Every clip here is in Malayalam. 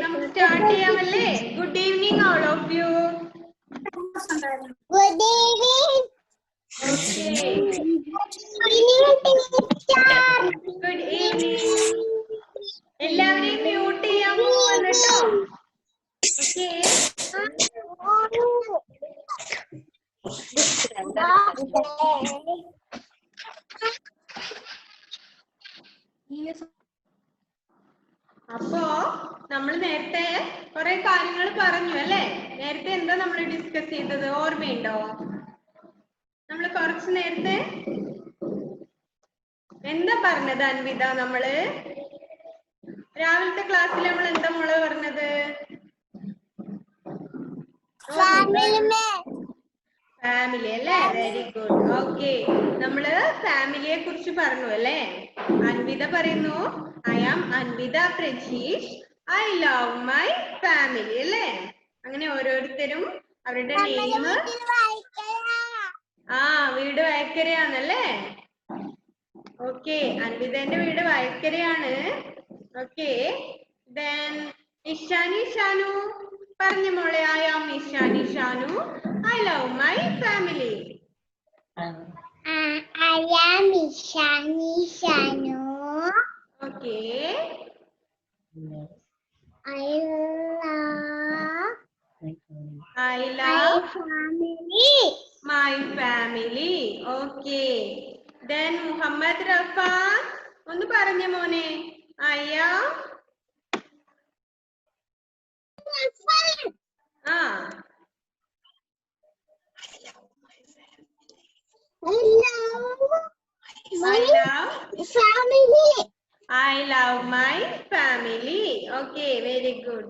നമുക്ക് സ്റ്റാർട്ട് ചെയ്യാമല്ലേ? Good evening all of you. Good evening. Good evening. എല്ലാവരെയും മ്യൂട്ട് ചെയ്യാമോ എന്നിട്ടോ? ഓക്കെ. അപ്പോ നമ്മൾ നേരത്തെ കുറെ കാര്യങ്ങൾ പറഞ്ഞു അല്ലേ? നേരത്തെ എന്താ നമ്മൾ ഡിസ്കസ് ചെയ്തത് ഓർമ്മയുണ്ടോ? നമ്മൾ കുറച്ച് നേരത്തെ എന്താ പറഞ്ഞത് അൻവിത? നമ്മള് രാവിലത്തെ ക്ലാസ്സിൽ നമ്മൾ എന്താ മോള് പറഞ്ഞത്? ഫാമിലി അല്ലേ? Very good. ഓക്കെ, നമ്മള് ഫാമിലിയെ കുറിച്ച് പറഞ്ഞു അല്ലേ? അൻവിത പറയുന്നു I am Anvitha Prajeesh, I love my family അല്ലേ? അങ്ങനെ ഓരോരുത്തരും അവരുടെ നെയിം. വീട് വയക്കരയാണല്ലേ? ഓക്കെ, അൻവിതന്റെ വീട് വയക്കരയാണ്. ഓക്കെ, then ഇഷാനി ഷാനു പറഞ്ഞ മോളെ. I am Ishani Shanu, I love my family. I am Ishani Shanu. Okay. I love my family. Okay. Then Muhammad Rafa ഒന്ന് പറഞ്ഞ മോനെ. I am I love my family. Okay, very good.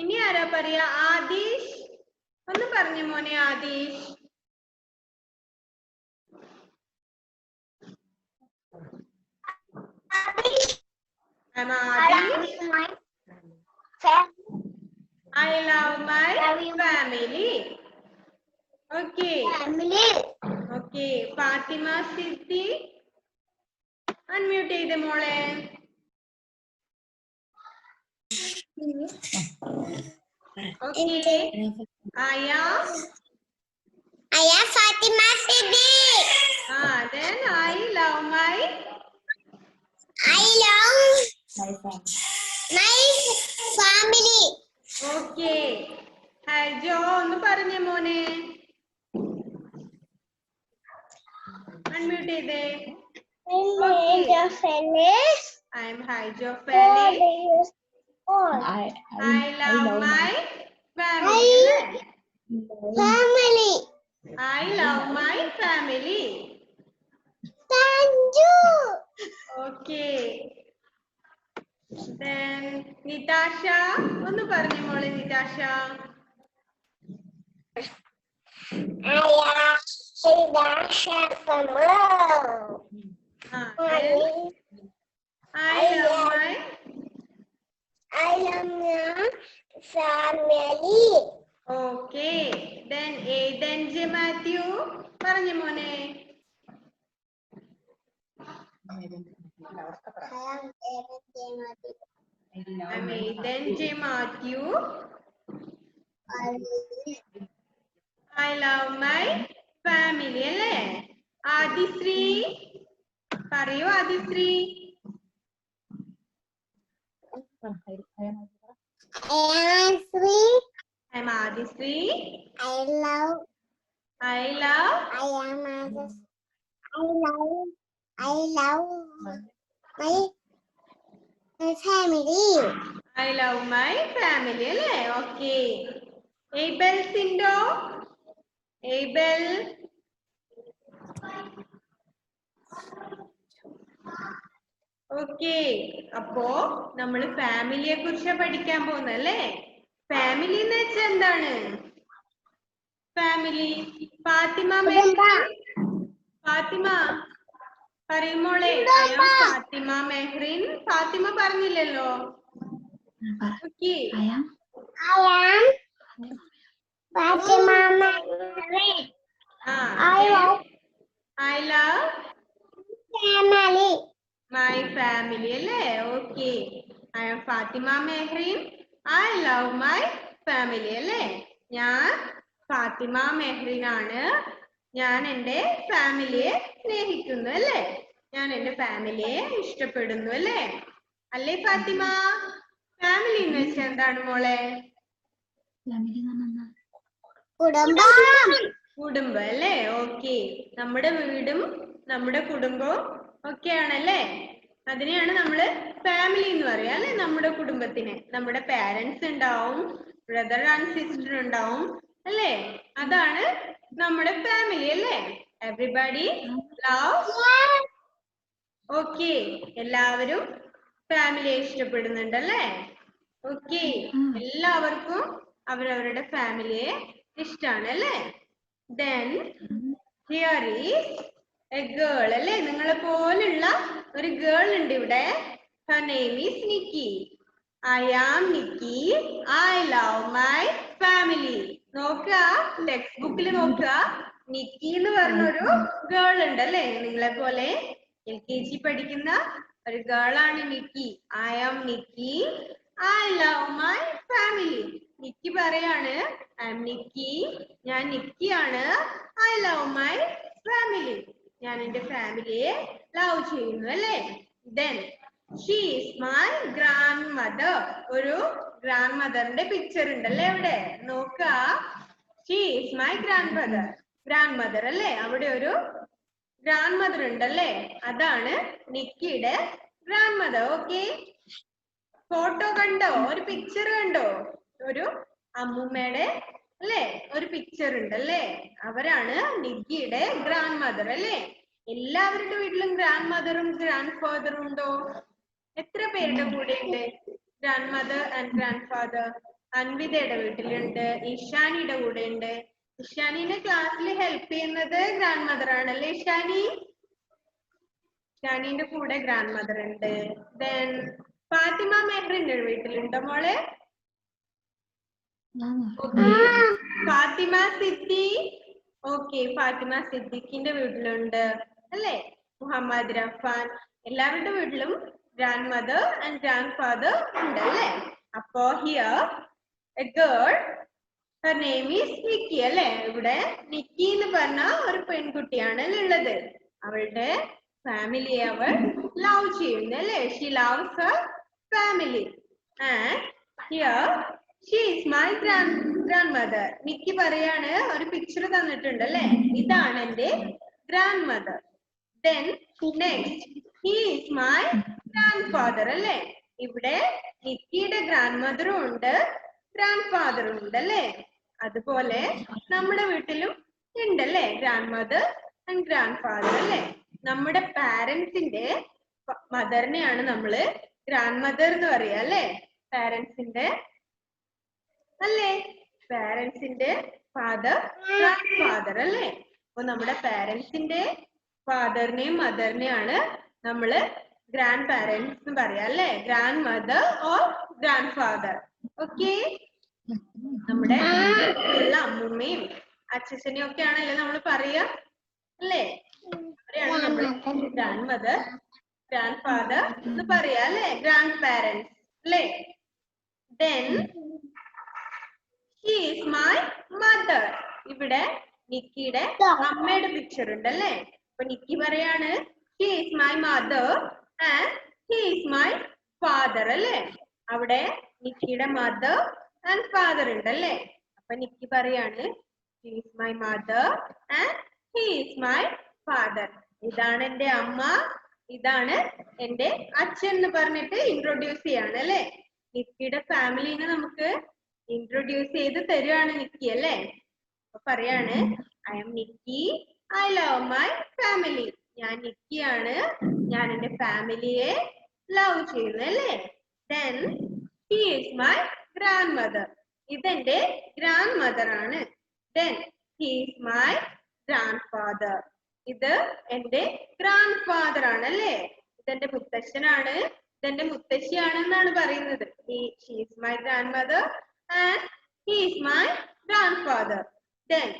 ഇനി ആരാ പറയാ? ആദിഷ് ഒന്ന് പറഞ്ഞ മോനെ. Adish. I'm Adish. I love my family. Okay. Okay. Fatima Siddhi unmute ചെയ്തേ മോളെ. Okay. I am Fatima Siddhi. Then I love my family. Okay. ഹൈജോ ഒന്ന് പറഞ്ഞ മോനെ. അൺമ്യൂട്ട് ചെയ്തേ. I am Haijo Felix. I love my family. I love my family. Thank you. Okay. Then Nitasha ഒന്ന് പറഞ്ഞു മോളെ. Nitasha. I love my family. Okay. Then Aiden J Matthew പറഞ്ഞു മോനെ. I'm Aiden J Matthew. I love my family അല്ലേ? ആദിശ്രീ പറയൂ. Adishree. I'm Adisri. I love I love my family. I love my family അല്ലേ? Okay. Abel Sindo. Abel. Okay, അപ്പോ നമ്മൾ ഫാമിലിയെ കുറിച്ച് പഠിക്കാൻ പോകുന്നല്ലേ? ഫാമിലി എന്ന് വെച്ചാൽ എന്താണ്? ഫാമിലി. ഫാത്തിമ ഫാത്തിമ പറയുമോളെ. ഫാത്തിമ മെഹ്റിൻ. ഫാത്തിമ പറഞ്ഞില്ലല്ലോ. Okay. Fatima Mehrin. I love family. My family അല്ലേ? Okay. I am Fatima Mehrin. I love my family അല്ലേ? ഞാൻ ഫാത്തിമ മെഹ്റിൻ ആണ്. ഞാൻ എൻ്റെ ഫാമിലിയെ സ്നേഹിക്കുന്നു അല്ലേ? ഞാൻ എൻ്റെ ഫാമിലിയെ ഇഷ്ടപ്പെടുന്നു അല്ലേ? അല്ലേ ഫാത്തിമ? ഫാമിലി എന്ന് വെച്ചാൽ എന്താണ് മോളെ? കുടുംബം. കുടുംബം അല്ലേ? ഓക്കെ. നമ്മുടെ വീടും നമ്മുടെ കുടുംബവും ഒക്കെയാണല്ലേ? അതിനെയാണ് നമ്മള് ഫാമിലി എന്ന് പറയാ അല്ലെ? നമ്മുടെ കുടുംബത്തിന് നമ്മുടെ പാരന്റ്സ് ഉണ്ടാവും, ബ്രദർ ആൻഡ് സിസ്റ്റർ ഉണ്ടാവും അല്ലേ? അതാണ് നമ്മുടെ ഫാമിലി അല്ലേ? Everybody love. ഓക്കെ, എല്ലാവരും ഫാമിലിയെ ഇഷ്ടപ്പെടുന്നുണ്ടല്ലേ? ഓക്കെ, എല്ലാവർക്കും അവരവരുടെ ഫാമിലിയെ ഇഷ്ടമാണ് അല്ലേ? Then here is a girl അല്ലേ? നിങ്ങളെ പോലുള്ള ഒരു ഗേൾ ഉണ്ട് ഇവിടെ. Her name is Nikki. I am Nikki. I love my family. നോക്കുക, ടെക്സ്റ്റ് ബുക്കിൽ നോക്കുക. നിക്കി എന്ന് പറഞ്ഞൊരു ഗേൾ ഉണ്ട് അല്ലേ? നിങ്ങളെ പോലെ LKG പഠിക്കുന്ന ഒരു ഗേൾ ആണ് Nikki. I am Nikki. I love my family. Nikki പറയാണ്, I am Nikki. ഞാൻ നിക്കിയാണ്. I love my family. ഞാൻ എൻ്റെ ഫാമിലിയെ ലവ് ചെയ്യുന്നു അല്ലേ? Then she is my grandmother. ഒരു ഗ്രാൻഡ് മദറിന്റെ പിക്ചർ ഉണ്ടല്ലേ അവിടെ? നോക്കുക, she is my grandmother. Grand mother അല്ലേ? അവിടെ ഒരു ഗ്രാൻഡ് മദർ ഉണ്ടല്ലേ? അതാണ് നിക്കിയുടെ ഗ്രാൻഡ് മദർ. ഓക്കെ, ഫോട്ടോ കണ്ടോ? ഒരു പിക്ചർ കണ്ടോ? ഒരു അമ്മൂമ്മയുടെ അല്ലേ ഒരു പിക്ചർ ഉണ്ടല്ലേ? അവരാണ് നിക്കിയുടെ ഗ്രാൻഡ് മദർ അല്ലേ? എല്ലാവരുടെ വീട്ടിലും ഗ്രാൻഡ് മദറും ഗ്രാൻഡ് ഫാദറും ഉണ്ടോ? എത്ര പേരുടെ കൂടെ ഉണ്ട് grandmother and grandfather? അൻവിതയുടെ വീട്ടിലുണ്ട്, ഇഷാനിയുടെ കൂടെ ഉണ്ട്. ഇഷാനിനെ ക്ലാസ്സിൽ ഹെൽപ്പ് ചെയ്യുന്നത് ഗ്രാൻഡ് മദർ ആണല്ലേ? ഇഷാനിന്റെ കൂടെ ഗ്രാൻഡ് മദർ ഉണ്ട്. ദെൻ ഫാത്തിമ മെഹറിന്റെ വീട്ടിലുണ്ടോ മോളെ? ഫാത്തിമ സിദ്ദി. ഓക്കെ, ഫാത്തിമ സിദ്ദിഖിന്റെ വീട്ടിലുണ്ട് അല്ലേ? മുഹമ്മദ് റഫാൻ. എല്ലാവരുടെ വീട്ടിലും grand mother and grand father ഉണ്ട് അല്ലേ? അപ്പോ here A girl, her name is Nikki അല്ലേ? ഇവിടെ നിക്കി എന്ന് പറഞ്ഞ ഒരു പെൺകുട്ടിയാണ് ഉള്ളത്. അവളുടെ ഫാമിലിയെ അവൾ ലവ് ചെയ്യുന്നു അല്ലേ? She loves her family. And here she is my grandmother. Nikki പറയാണ്, ഒരു പിക്ചർ തന്നിട്ടുണ്ട് അല്ലേ? ഇതാണ് എന്റെ grand mother. Then next he is my grandfather അല്ലേ? ഇവിടെ നിക്കിയുടെ ഗ്രാൻഡ് മദറും ഉണ്ട്, ഗ്രാൻഡ് ഫാദറും ഉണ്ട് അല്ലേ? അതുപോലെ നമ്മുടെ വീട്ടിലും ഉണ്ടല്ലേ grand mother and grand father അല്ലേ? നമ്മുടെ പാരന്റ്സിന്റെ മദറിനെയാണ് നമ്മള് ഗ്രാൻഡ് മദർ എന്ന് പറയാ അല്ലേ? പാരന്റ്സിന്റെ അല്ലേ? പാരന്റ്സിന്റെ ഫാദർ ഗ്രാൻഡ് ഫാദർ അല്ലേ? അപ്പൊ നമ്മുടെ പാരന്റ്സിന്റെ ഫാദറിനെയും മദറിനെയാണ് നമ്മള് ഗ്രാൻഡ് പാരന്റ്സ് എന്ന് പറയാ അല്ലേ? Grand mother or grand father. Okay, നമ്മുടെ ഉള്ള അമ്മൂമ്മയും അച്ഛനെയും ഒക്കെ ആണല്ലേ നമ്മൾ പറയാ അല്ലേ? അവരെയാണ് നമ്മള് ഗ്രാൻഡ് മദർ ഗ്രാൻഡ് ഫാദർ എന്ന് പറയാ അല്ലേ? ഗ്രാൻഡ് പാരന്റ്സ് അല്ലേ? Then she is my mother. ഇവിടെ നിക്കിയുടെ അമ്മയുടെ പിക്ചർ ഉണ്ട് അല്ലേ? അപ്പൊ നിക്കി പറയാണ്, she is my mother and he is my father അല്ലേ? അവിടെ നിക്കിയുടെ മദർ ആൻഡ് ഫാദർ ഉണ്ട് അല്ലേ? അപ്പൊ നിക്കി പറയാണ്, she is my mother and he is my father. ഇതാണ് എന്റെ അമ്മ, ഇതാണ് എന്റെ അച്ഛൻ എന്ന് പറഞ്ഞിട്ട് ഇൻട്രൊഡ്യൂസ് ചെയ്യാണ് അല്ലേ? നിക്കിയുടെ ഫാമിലിനെ നമുക്ക് ഇൻട്രൊഡ്യൂസ് ചെയ്ത് തരുവാണ് നിക്കി അല്ലേ? അപ്പൊ പറയാണ്, I M Nikki, I love my family. ഞാൻ നിക്കിയാണ്, ഞാൻ എന്റെ ഫാമിലിയെ ലവ് ചെയ്യുന്നു അല്ലേ? Then she is my grandmother. ഇതെന്റെ ഗ്രാൻഡ് മദർ ആണ്. Then he is my grandfather. ഇത് എന്റെ ഗ്രാൻഡ് ഫാദർ ആണ് അല്ലേ? ഇതെന്റെ മുത്തശ്ശനാണ്, ഇതെന്റെ മുത്തശ്ശിയാണെന്നാണ് പറയുന്നത്. She is my grandmother and he is my grandfather. Then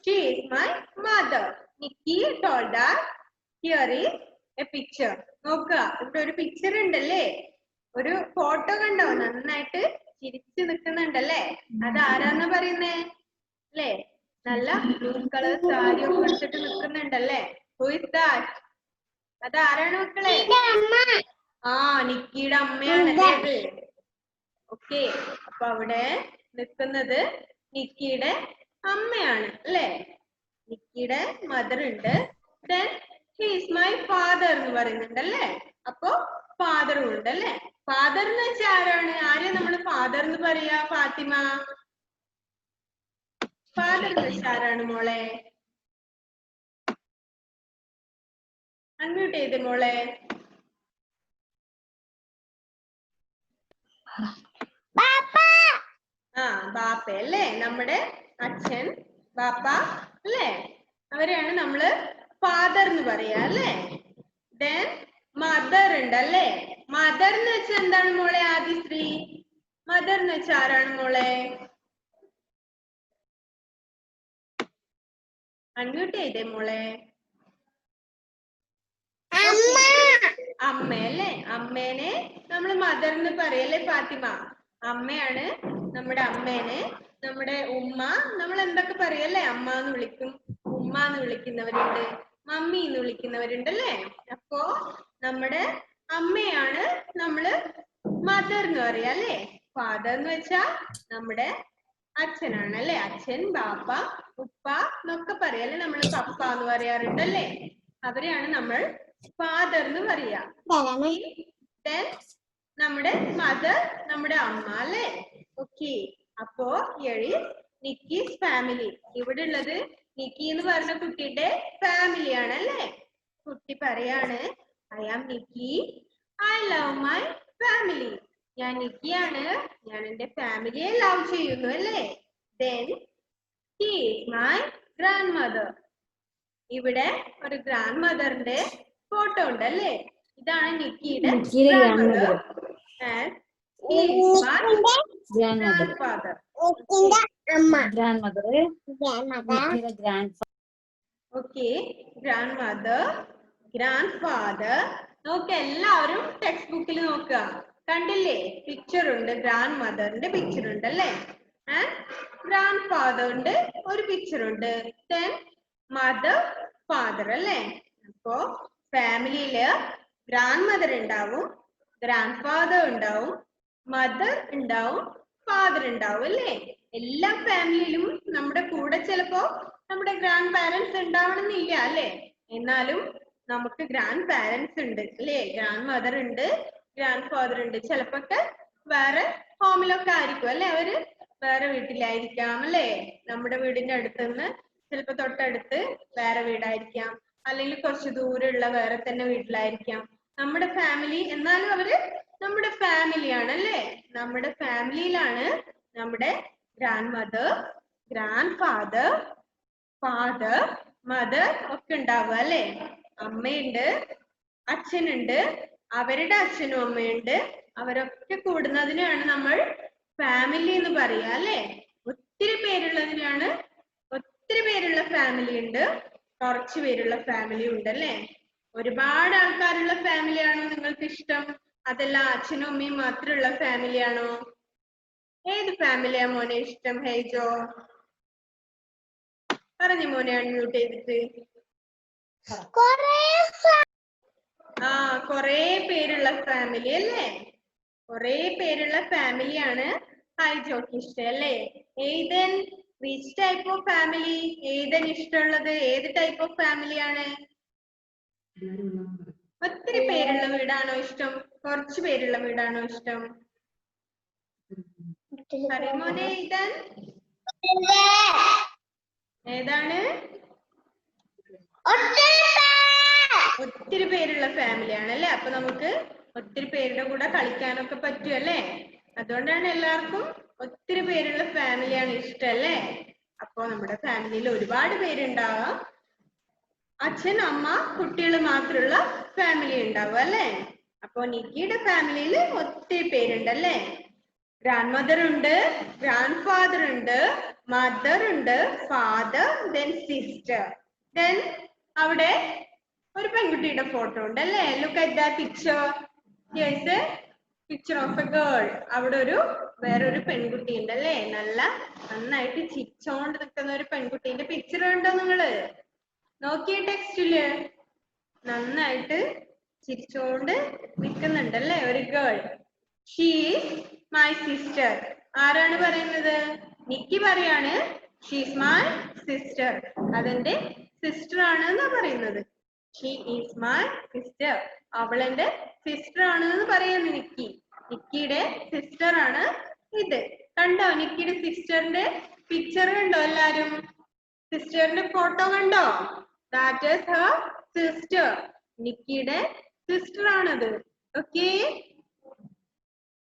she is my mother. Nikki told that here is A picture. നോക്കുക, ഇവിടെ ഒരു പിക്ചർ ഉണ്ടല്ലേ, ഒരു ഫോട്ടോ കണ്ടോ, നന്നായിട്ട് ചിരിച്ചു നിൽക്കുന്നുണ്ടല്ലേ. അത് ആരാന്ന് പറയുന്നേ അല്ലേ? നല്ല ബ്ലൂ കളർ സാരി ഒക്കെ എടുത്തിട്ട് നിൽക്കുന്നുണ്ടല്ലേ. Who is that? അത് ആരാണ് മക്കളെ? ആ, നിക്കിയുടെ അമ്മയാണല്ലേ അത്. ഓക്കെ, അപ്പൊ അവിടെ നിൽക്കുന്നത് നിക്കിയുടെ അമ്മയാണ് അല്ലേ? നിക്കിയുടെ മദർ ഉണ്ട്. Then he is my father എന്ന് പറയുന്നുണ്ടല്ലേ. അപ്പൊ ഫാദറും ഉണ്ട് അല്ലേ. ഫാദർ എന്ന് വെച്ചാൽ ആരാണ്? ആരെയാ നമ്മള് ഫാദർ എന്ന് പറയാ ഫാത്തിമ? ഫാദർ എന്ന് വെച്ചാൽ ആരാണ് മോളെ? അൺമ്യൂട്ട് ചെയ്ത് മോളെ. ആ, ബാപ്പ അല്ലേ, നമ്മുടെ അച്ഛൻ ബാപ്പ അല്ലേ, അവരെയാണ് നമ്മള് ഫാദർ എന്ന് പറയാ അല്ലേ. ദെൻ മദർ ഉണ്ട് അല്ലേ. മദർ എന്ന് വെച്ചാൽ എന്താണ് മോളെ ആദിശ്രീ? മദർ എന്ന് വെച്ചാൽ ആരാണ് മോളെ? അൺമ്യൂട്ട് ചെയ്തേ മോളെ. അമ്മ അല്ലേ, അമ്മേനെ നമ്മൾ മദർ എന്ന് പറയല്ലേ ഫാത്തിമ? അമ്മയാണ് നമ്മുടെ അമ്മേനെ. നമ്മുടെ ഉമ്മ നമ്മൾ എന്തൊക്കെ പറയല്ലേ, അമ്മ എന്ന് വിളിക്കും, ഉമ്മ എന്ന് വിളിക്കുന്നവരുണ്ട്, മമ്മി എന്ന് വിളിക്കുന്നവരുണ്ടല്ലേ. അപ്പോ നമ്മുടെ അമ്മയാണ് നമ്മള് മദർ എന്ന് പറയാ അല്ലേ. ഫാദർ എന്ന് വെച്ചാ നമ്മുടെ അച്ഛനാണ് അല്ലേ. അച്ഛൻ, ബാപ്പ, ഉപ്പ എന്നൊക്കെ പറയല്ലേ. നമ്മള് പപ്പ എന്ന് പറയാറുണ്ടല്ലേ. അവരെയാണ് നമ്മൾ ഫാദർ എന്ന് പറയാ. Then നമ്മുടെ മദർ നമ്മുടെ അമ്മ അല്ലേ. ഓക്കെ, അപ്പോ നിക്കീസ് ഫാമിലി. ഇവിടെ ഉള്ളത് നിക്കി എന്ന് പറഞ്ഞ കുട്ടിയുടെ ഫാമിലി ആണ് അല്ലേ. കുട്ടി പറയാണ്, I am Nikki, I love my family. ഞാൻ നിക്കിയാണ്, ഞാൻ എന്റെ ഫാമിലിയെ ലവ് ചെയ്യുന്നു അല്ലേ. Then he is my grandmother. ഇവിടെ ഒരു ഗ്രാൻഡ് മദറിന്റെ ഫോട്ടോ ഉണ്ട് അല്ലേ. ഇതാണ് നിക്കിയുടെ grandmother and he is my grandfather. Okay, grandmother, grandfather. നോക്ക, എല്ലാവരും ടെക്സ്റ്റ് ബുക്കിൽ നോക്കുക. കണ്ടില്ലേ, പിക്ചർ ഉണ്ട്, ഗ്രാൻഡ് മദറിന്റെ പിക്ചർ ഉണ്ട് അല്ലേ. ഗ്രാൻഡ് ഫാദറിന്റെ ഒരു പിക്ചർ ഉണ്ട്. Then മദർ, ഫാദർ അല്ലേ. അപ്പോ ഫാമിലിയില് ഗ്രാൻഡ് മദർ ഉണ്ടാവും, ഗ്രാൻഡ് ഫാദർ ഉണ്ടാവും, മദർ ഉണ്ടാവും, ഫാദർ ഉണ്ടാവും അല്ലേ. എല്ലാ ഫാമിലിയിലും നമ്മുടെ കൂടെ ചിലപ്പോ നമ്മുടെ ഗ്രാൻഡ് പാരന്റ്സ് ഉണ്ടാവണമെന്നില്ല അല്ലേ. എന്നാലും നമുക്ക് ഗ്രാൻഡ് പാരന്റ്സ് ഉണ്ട് അല്ലേ. ഗ്രാൻഡ് മദർ ഉണ്ട്, ഗ്രാൻഡ് ഫാദർ ഉണ്ട്. ചിലപ്പോക്കെ വേറെ ഹോമിലൊക്കെ ആയിരിക്കും അല്ലെ, അവര് വേറെ വീട്ടിലായിരിക്കാം അല്ലേ. നമ്മുടെ വീടിന്റെ അടുത്തുനിന്ന് ചിലപ്പോ തൊട്ടടുത്ത് വേറെ വീടായിരിക്കാം, അല്ലെങ്കിൽ കുറച്ച് ദൂരെയുള്ള വേറെ തന്നെ വീട്ടിലായിരിക്കാം നമ്മുടെ ഫാമിലി. എന്നാലും അവര് നമ്മുടെ ഫാമിലിയാണ് അല്ലേ. നമ്മുടെ ഫാമിലിയിലാണ് നമ്മുടെ grand mother, grand father, father, mother ഒക്കെ ഉണ്ടാവുക അല്ലേ. അമ്മയുണ്ട്, അച്ഛനുണ്ട്, അവരുടെ അച്ഛനും അമ്മയുണ്ട്. അവരൊക്കെ കൂടുന്നതിനാണ് നമ്മൾ ഫാമിലി എന്ന് പറയാ അല്ലേ. ഒത്തിരി പേരുള്ളതിനാണ്, ഒത്തിരി പേരുള്ള ഫാമിലി ഉണ്ട്, കുറച്ചു പേരുള്ള ഫാമിലി ഉണ്ട് അല്ലേ. ഒരുപാട് ആൾക്കാരുള്ള ഫാമിലിയാണോ നിങ്ങൾക്ക് ഇഷ്ടം? അതല്ല അച്ഛനും അമ്മയും മാത്രമുള്ള ഫാമിലിയാണോ? ഏത് ഫാമിലിയാ മോനെ ഇഷ്ടം? ഹേജോ പറഞ്ഞു മോനെ, അൺമ്യൂട്ട് ചെയ്തിട്ട്. ആ, കൊറേ പേരുള്ള ഫാമിലി അല്ലേ. കൊറേ പേരുള്ള ഫാമിലിയാണ് ഹൈജോക്ക് ഇഷ്ടം അല്ലേ. ഏതൻ വിച്ച് ടൈപ്പ് ഓഫ് ഫാമിലി? ഏതൻ ഇഷ്ടമുള്ളത് ഏത് ടൈപ്പ് ഓഫ് ഫാമിലിയാണ്? ഒത്തിരി പേരുള്ള വീടാണോ ഇഷ്ടം, കുറച്ചു പേരുള്ള വീടാണോ ഇഷ്ടം? പറയുമോനെ ഏതൻ, ഏതാണ്? ഒത്തിരി പേരുള്ള ഫാമിലിയാണ് അല്ലേ. അപ്പൊ നമുക്ക് ഒത്തിരി പേരുടെ കൂടെ കളിക്കാനൊക്കെ പറ്റും അല്ലേ. അതുകൊണ്ടാണ് എല്ലാവർക്കും ഒത്തിരി പേരുള്ള ഫാമിലിയാണ് ഇഷ്ടം അല്ലേ. അപ്പൊ നമ്മുടെ ഫാമിലിയിൽ ഒരുപാട് പേരുണ്ടാവാം. അച്ഛൻ, അമ്മ, കുട്ടികൾ മാത്രമുള്ള ഫാമിലി ഉണ്ടാവും അല്ലേ. അപ്പൊ നിക്കിയുടെ ഫാമിലിയിൽ ഒത്തിരി പേരുണ്ടല്ലേ. ഗ്രാൻഡ് മദർ ഉണ്ട്, ഗ്രാൻഡ് ഫാദർ ഉണ്ട്, മദർ ഉണ്ട്, ഫാദർ, ദെൻ സിസ്റ്റർ, ദെൻ അവിടെ ഒരു പെൺകുട്ടിയുടെ ഫോട്ടോ ഉണ്ട് അല്ലേ? Look at that picture. Here picture of A girl. അവിടെ വേറൊരു പെൺകുട്ടി ഉണ്ട് അല്ലേ? നന്നായിട്ട് ചിരിച്ചോണ്ട് നിൽക്കുന്ന ഒരു പെൺകുട്ടീന്റെ പിക്ചർ ഉണ്ടോ നിങ്ങള്? നോക്കിയേ ടെക്സ്റ്റില്. നന്നായിട്ട് ചിരിച്ചോണ്ട് നിൽക്കുന്നുണ്ടല്ലേ ഒരു girl. She is my sister. ആരാണ് പറയുന്നത്? നിക്കി പറയാണ് ഷീ ഈസ് മൈ സിസ്റ്റർ. അതെന്റെ സിസ്റ്റർ ആണ് എന്നാ പറയുന്നത്. She is my sister. അവളെന്റെ സിസ്റ്റർ ആണ് എന്ന് പറയുന്നു നിക്കി. നിക്കിയുടെ സിസ്റ്റർ ആണ് ഇത്. കണ്ടോ നിക്കിയുടെ സിസ്റ്ററിന്റെ പിക്ചർ കണ്ടോ എല്ലാരും? സിസ്റ്ററിന്റെ ഫോട്ടോ കണ്ടോ? That is her sister. നിക്കിയുടെ സിസ്റ്റർ ആണത്. Okay.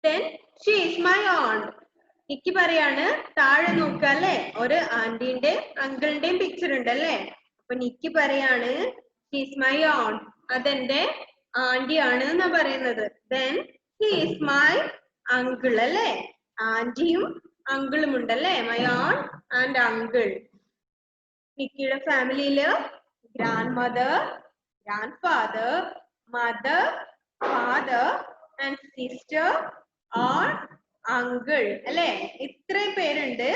Then she is my aunt. Nikki പറയാണ് താഴെ നോക്ക അല്ലേ? ഒരു ആന്റിന്റെയും അങ്കിളിന്റെയും പിക്ചർ ഉണ്ട് അല്ലേ? അപ്പൊ നിക്കി പറയാണ് she is my aunt. അതെന്റെ ആന്റി ആണ് എന്നാ പറയുന്നത്. Then he is my uncle അല്ലേ? ആന്റിയും അങ്കിളും ഉണ്ടല്ലേ? My aunt and uncle. നിക്കിയുടെ ഫാമിലിയില് grandmother, grandfather, mother, father and sister or uncle അല്ലേ? ഇത്രയും പേരുണ്ട്.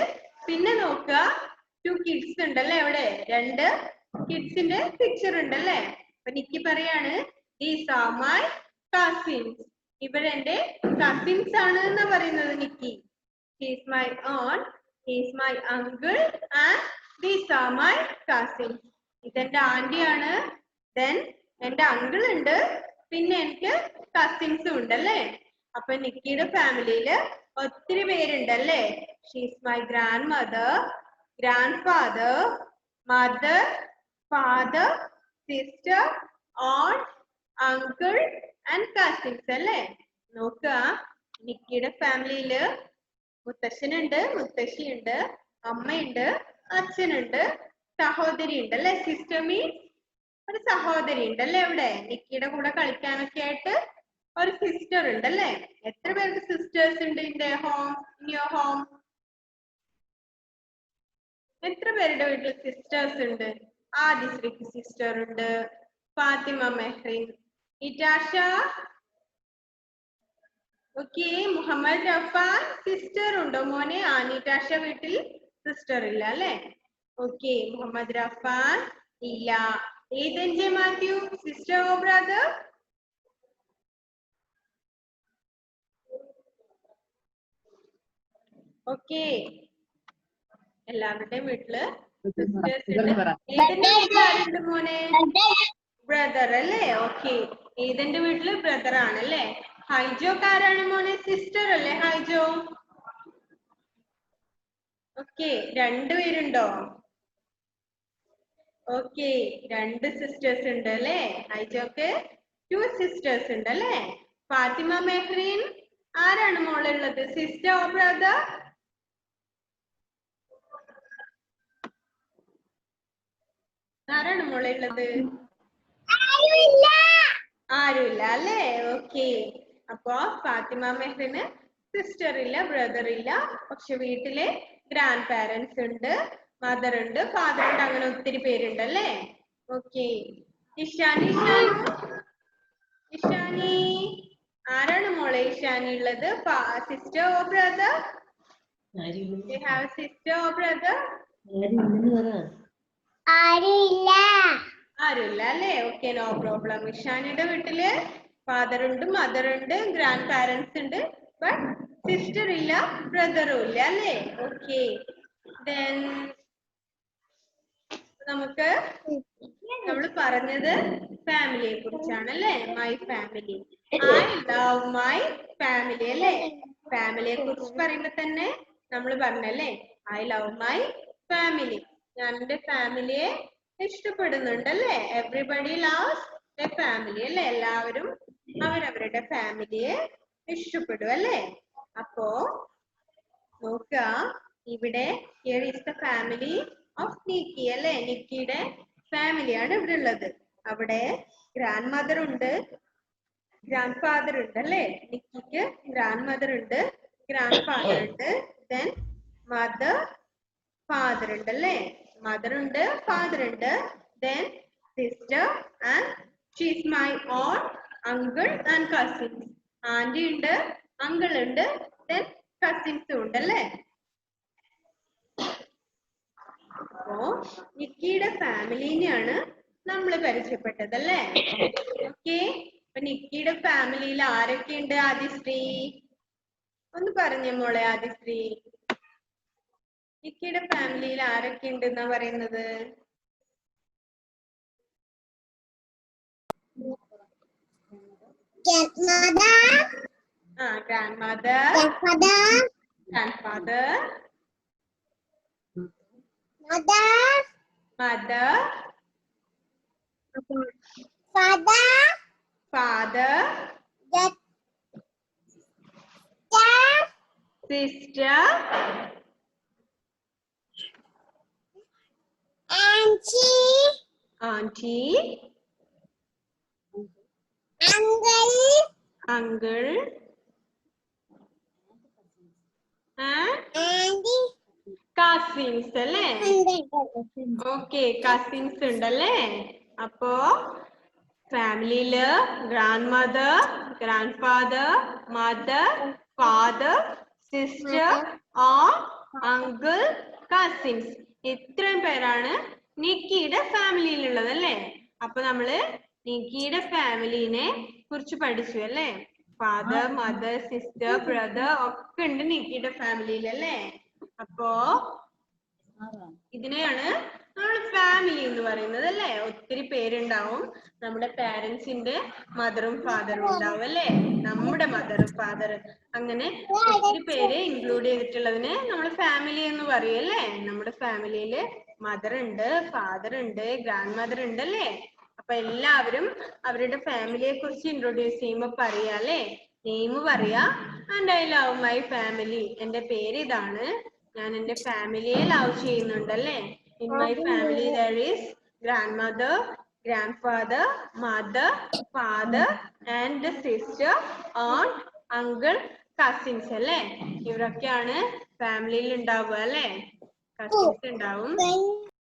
പിന്നെ നോക്കുക 2 കിഡ്സ് ഉണ്ടല്ലേ? അവിടെ 2 കിഡ്സിന്റെ പിക്ചർ ഉണ്ടല്ലേ? അപ്പൊ നിക്കി പറയാണ് these are my cousins. ഇവരെന്റെ കസിൻസ് ആണ് എന്നാ പറയുന്നത് Nikki. He is my aunt, he is my uncle and these are my cousins. ഇതെന്റെ ആന്റിയാണ്. Then എന്റെ അങ്കിൾ ഉണ്ട്. പിന്നെ എനിക്ക് കസിൻസും ഉണ്ടല്ലേ? അപ്പൊ നിക്കിയുടെ ഫാമിലിയില് ഒത്തിരി പേരുണ്ടല്ലേ? She is my grandmother, grandfather, mother, father, sister, aunt, uncle and cousins അല്ലേ? നോക്കുക നിക്കിയുടെ ഫാമിലിയില് മുത്തശ്ശനുണ്ട്, മുത്തശ്ശിയുണ്ട്, അമ്മയുണ്ട്, അച്ഛനുണ്ട്, സഹോദരി ഉണ്ട് അല്ലെ? സിസ്റ്റർ മീൻസ് ഒരു സഹോദരി ഉണ്ടല്ലേ? ഇവിടെ നിക്കിയുടെ കൂടെ കളിക്കാനൊക്കെ ആയിട്ട് ഒരു സിസ്റ്റർ ഉണ്ടല്ലേ? എത്ര പേർക്ക് സിസ്റ്റേഴ്സ് ഉണ്ട് ഇൻ യുവർ ഹോം? എത്ര പേരുടെ വീട്ടിൽ സിസ്റ്റേഴ്സ് ഉണ്ട്? ആദിശ്രീക്ക് സിസ്റ്റർ ഉണ്ട്, ഫാത്തിമ മെഹ്റിൻ, ഇറ്റാഷ, ഓക്കെ, മുഹമ്മദ് റഫാൻ സിസ്റ്റർ ഉണ്ടോ മോനെ? നിറ്റാഷ വീട്ടിൽ സിസ്റ്റർ ഇല്ല അല്ലെ? ഓക്കെ, മുഹമ്മദ് റഫാൻ ഇല്ല. ഏതൻ ജെ മാത്യു സിസ്റ്റർ ഓ ബ്രദർ? ഓക്കെ, എല്ലാവരുടെയും വീട്ടില് സിസ്റ്റേഴ്സ് ഉണ്ട്. ഏതന്റെ വീട്ടിൽ ആരുണ്ട് മോനെ? ബ്രദർ അല്ലേ? ഓക്കെ, ഏതന്റെ വീട്ടില് ബ്രദർ ആണല്ലേ? ഹൈജോ ആരാണ് മോനെ? സിസ്റ്റർ അല്ലേ ഹൈജോ? ഓക്കെ, 2 പേരുണ്ടോ? ഓക്കെ, 2 സിസ്റ്റേഴ്സ് ഉണ്ട് അല്ലേ? ഹൈജോക്ക് 2 സിസ്റ്റേഴ്സ് ഉണ്ട് അല്ലേ? ഫാത്തിമ മെഹ്റിൻ ആരാണ് മോളുള്ളത്? Sister or brother? ആരാണ് മോളുള്ളത്? ആരുമില്ല അല്ലേ? ഓക്കെ, അപ്പൊ ഫാത്തിമ മെഹ്റിന് സിസ്റ്റർ ഇല്ല, ബ്രദർ ഇല്ല. പക്ഷെ വീട്ടിലെ ഗ്രാൻഡ് പാരന്റ്സ് ഉണ്ട്, മദർ ഉണ്ട്, ഫാദർ ഉണ്ട്, അങ്ങനെ ഒത്തിരി പേരുണ്ട് അല്ലേ? ഓക്കെ, ഇഷാനി, ഇഷാനി ആരാണ് മോളെ ഇഷാനി ഉള്ളത്? Sister or brother? You have sister or brother? ആരുമില്ല അല്ലേ? Okay, no problem. ഇഷാനിയുടെ വീട്ടില് ഫാദർ ഉണ്ട്, മദർ ഉണ്ട്, ഗ്രാൻഡ് പാരന്റ്സ് ഉണ്ട്, ബട്ട് സിസ്റ്റർ ഇല്ല, ബ്രദറും ഇല്ല അല്ലേ? ഓക്കെ, ദെൻ നമ്മൾ പറഞ്ഞത് ഫാമിലിയെ കുറിച്ചാണ് അല്ലേ? My family, I love my family അല്ലേ? ഫാമിലിയെ കുറിച്ച് പറയുമ്പോ തന്നെ നമ്മൾ പറഞ്ഞല്ലേ ഐ ലവ് മൈ ഫാമിലി. ഞാൻ എന്റെ ഫാമിലിയെ ഇഷ്ടപ്പെടുന്നുണ്ടല്ലേ? എവറിബഡി ലവ്സ് എ ഫാമിലി അല്ലേ? എല്ലാവരും അവരവരുടെ ഫാമിലിയെ ഇഷ്ടപ്പെടും അല്ലേ? അപ്പോ നോക്കുക, ഇവിടെ here is the family of Nikki അല്ലേ? നിക്കിയുടെ ഫാമിലിയാണ് ഇവിടെ ഉള്ളത്. അവിടെ ഗ്രാൻഡ് മദർ ഉണ്ട്, ഗ്രാൻഡ് ഫാദർ ഉണ്ട് അല്ലേ? നിക്കിക്ക് ഗ്രാൻഡ് മദർ ഉണ്ട്, ഗ്രാൻഡ് ഫാദർ ഉണ്ട്, ദെൻ മദർ, ഫാദർ ഉണ്ട് അല്ലേ? മദർ ഉണ്ട്, ഫാദർ ഉണ്ട്, then sister and she is my aunt, uncle and cousins. Auntie ഉണ്ട്, uncle ഉണ്ട്, then cousins ഉണ്ട് അല്ലേ? അപ്പോ നിക്കിയുടെ ഫാമിലിനെയാണ് നമ്മൾ പരിചയപ്പെട്ടത് അല്ലേ? ഓക്കെ, അപ്പൊ നിക്കിയുടെ ഫാമിലിയിൽ ആരൊക്കെ ഉണ്ട്? ആദിശ്രീ ഒന്ന് പറഞ്ഞേ മോളെ. ആദിശ്രീ, നിക്കിയുടെ ഫാമിലിയിൽ ആരൊക്കെ ഉണ്ട് എന്നാ പറയുന്നത്? grandmother, grandfather, mother, mother, father, father, dad, sister, auntie, uncle, cousins അല്ലേ? ഓക്കെ, കസിൻസ് ഉണ്ടല്ലേ? അപ്പോ ഫാമിലിയില് grandmother, grandfather, mother, father, sister, aunt, uncle, cousins, ഇത്രയും പേരാണ് നിക്കിയുടെ ഫാമിലിയിലുള്ളത് അല്ലേ? അപ്പൊ നമ്മള് നിക്കിയുടെ ഫാമിലിനെ കുറിച്ച് പഠിച്ചു അല്ലേ? ഫാദർ, മദർ, സിസ്റ്റർ, ബ്രദർ ഒക്കെ ഉണ്ട് നിക്കിയുടെ ഫാമിലിയിൽ അല്ലേ? അപ്പോ ഇതിനെയാണ് നമ്മൾ ഫാമിലി എന്ന് പറയുന്നത് അല്ലേ? ഒത്തിരി പേരുണ്ടാവും. നമ്മുടെ പാരന്റ്സിന്റെ മദറും ഫാദറും ഉണ്ടാവും അല്ലേ? നമ്മുടെ മദറും ഫാദർ, അങ്ങനെ ഒത്തിരി പേര് ഇൻക്ലൂഡ് ചെയ്തിട്ടുള്ളതിന് നമ്മൾ ഫാമിലി എന്ന് പറയും അല്ലേ? നമ്മുടെ ഫാമിലിയില് മദർ ഉണ്ട്, ഫാദർ ഉണ്ട്, ഗ്രാൻഡ് മദർ ഉണ്ട് അല്ലേ? അപ്പൊ എല്ലാവരും അവരുടെ ഫാമിലിയെ കുറിച്ച് ഇൻട്രൊഡ്യൂസ് ചെയ്യുമ്പോ പറയാ അല്ലേ? നെയിം പറയാ. And I love my family, എന്റെ പേര് ഇതാണ്, ഞാൻ എന്റെ ഫാമിലിയെ ലവ് ചെയ്യുന്നുണ്ടല്ലേ? In my family there is grandmother, grandfather, mother, father and sister, aunt, uncle, cousins അല്ലേ? ഇവരൊക്കെയാണ് ഫാമിലിയിൽ ഉണ്ടാവുക അല്ലേ? കസിൻസ് ഉണ്ടാവും.